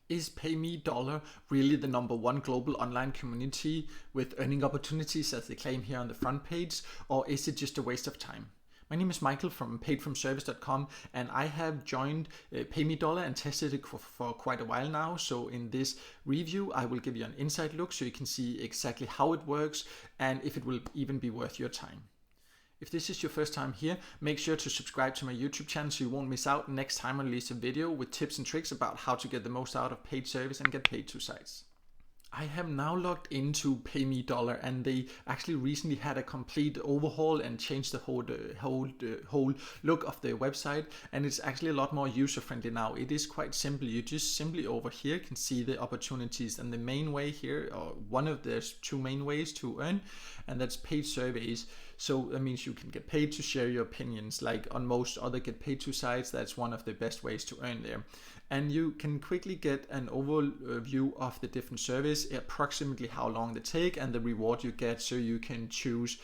Is PaymeDollar really the #1 global online community with earning opportunities as they claim here on the front page, or is it just a waste of time? My name is Michael from paidfromservice.com, and I have joined PaymeDollar and tested it for quite a while now. So in this review, I will give you an inside look so you can see exactly how it works and if it will even be worth your time. If this is your first time here, make sure to subscribe to my YouTube channel so you won't miss out next time I release a video with tips and tricks about how to get the most out of paid service and get paid to sites. I have now logged into PaymeDollar, and they actually recently had a complete overhaul and changed the whole look of the website, and it's actually a lot more user friendly now. It is quite simple. You just simply over here can see the opportunities, and the main way here, or one of the two main ways to earn, and that's paid surveys. So that means you can get paid to share your opinions, like on most other get paid to sites. That's one of the best ways to earn there. And you can quickly get an overview of the different surveys, approximately how long they take, and the reward you get, so you can choose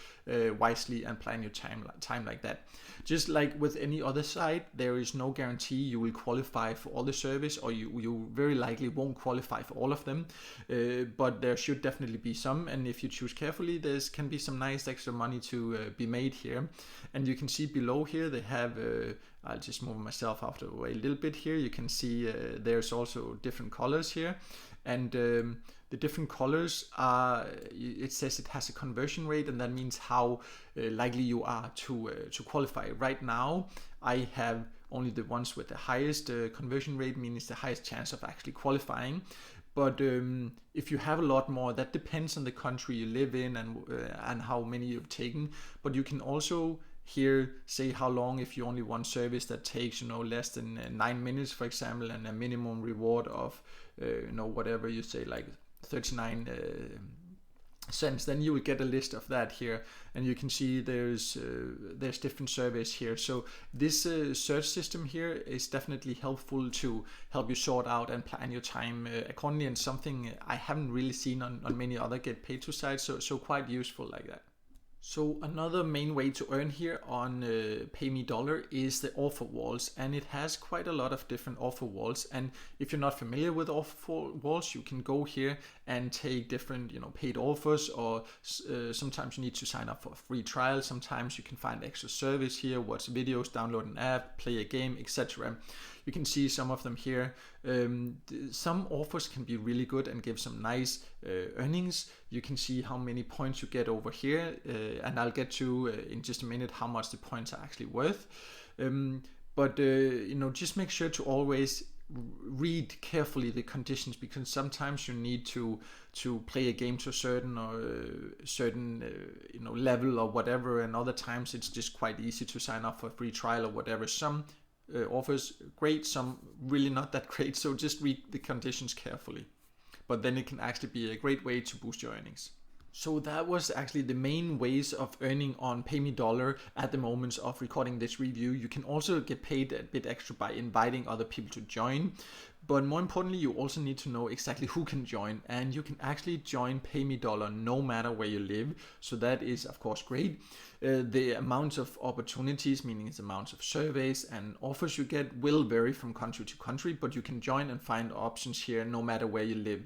wisely and plan your time like that. Just like with any other site, there is no guarantee you will qualify for all the surveys, or you very likely won't qualify for all of them, but there should definitely be some, and if you choose carefully, there can be some nice extra money to be made here. And you can see below here they have I'll just move myself out of the way a little bit here. You can see there's also different colors here, and the different colors are, it says it has a conversion rate, and that means how likely you are to qualify. Right now I have only the ones with the highest conversion rate, meaning it's the highest chance of actually qualifying. But if you have a lot more, that depends on the country you live in and how many you've taken. But you can also here say how long, if you only want service that takes less than 9 minutes, for example, and a minimum reward of whatever you say, like 39 cents, then you will get a list of that here, and you can see there's different surveys here. So this search system here is definitely helpful to help you sort out and plan your time accordingly, and something I haven't really seen on many other get paid to sites, so quite useful like that. So another main way to earn here on PaymeDollar is the offer walls, and it has quite a lot of different offer walls. And if you're not familiar with offer walls, you can go here and take different paid offers, or sometimes you need to sign up for a free trial. Sometimes you can find extra service here, watch videos, download an app, play a game, etc. You can see some of them here. Some offers can be really good and give some nice earnings. You can see how many points you get over here, and I'll get to in just a minute how much the points are actually worth. But just make sure to always read carefully the conditions, because sometimes you need to play a game to a certain level or whatever, and other times it's just quite easy to sign up for a free trial or whatever. Some offers great, some really not that great, so just read the conditions carefully. But then it can actually be a great way to boost your earnings. So that was actually the main ways of earning on PaymeDollar at the moment of recording this review. You can also get paid a bit extra by inviting other people to join. But more importantly, you also need to know exactly who can join, and you can actually join PaymeDollar no matter where you live. So that is of course great. The amount of opportunities, meaning the amount of surveys and offers you get, will vary from country to country, but you can join and find options here no matter where you live.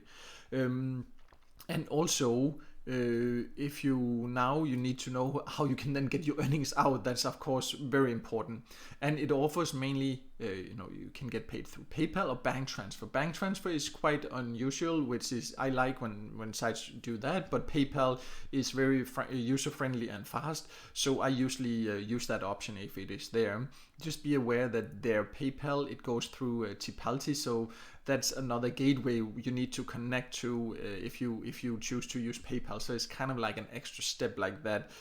And also, if you need to know how you can then get your earnings out. That's of course very important, and it offers mainly you can get paid through PayPal or bank transfer. Bank transfer is quite unusual, which is I like when sites do that, but PayPal is very user friendly and fast, so I usually use that option if it is there. Just be aware that their PayPal, it goes through Tipalti, so that's another gateway you need to connect to if you choose to use PayPal. So it's kind of like an extra step like that,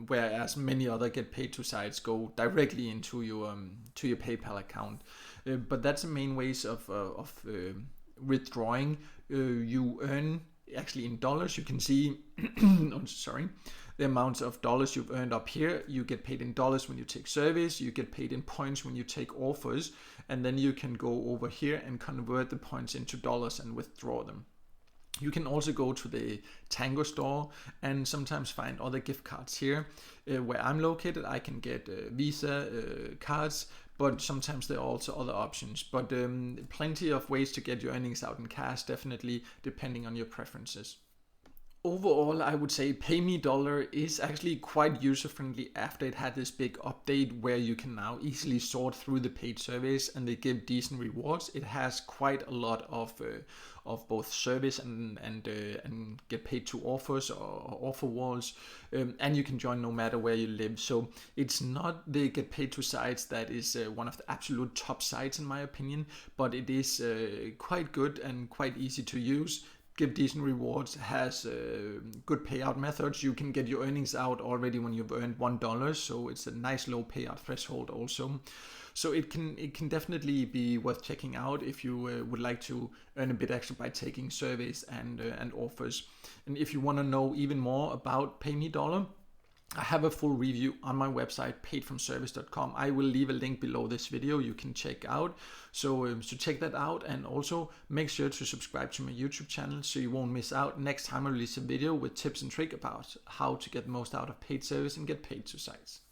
whereas many other get paid to sites go directly into your PayPal account. But that's the main ways of withdrawing. You earn actually in dollars. You can see the amounts of dollars you've earned up here. You get paid in dollars when you take service, you get paid in points when you take offers, and then you can go over here and convert the points into dollars and withdraw them. You can also go to the Tango store and sometimes find other gift cards here. Where I'm located, I can get Visa cards, but sometimes there are also other options. But plenty of ways to get your earnings out in cash, definitely depending on your preferences. Overall, I would say PaymeDollar is actually quite user-friendly after it had this big update where you can now easily sort through the paid surveys and they give decent rewards. It has quite a lot of both service and get paid to offers or offer walls, and you can join no matter where you live. So it's not the get paid to sites that is one of the absolute top sites in my opinion, but it is quite good and quite easy to use. Give decent rewards, has good payout methods. You can get your earnings out already when you've earned $1, so it's a nice low payout threshold also. So it can definitely be worth checking out if you would like to earn a bit extra by taking surveys and offers. And if you want to know even more about PaymeDollar, I have a full review on my website, paidfromservice.com. I will leave a link below this video you can check out. So check that out, and also make sure to subscribe to my YouTube channel so you won't miss out next time I release a video with tips and tricks about how to get most out of paid service and get paid to sites.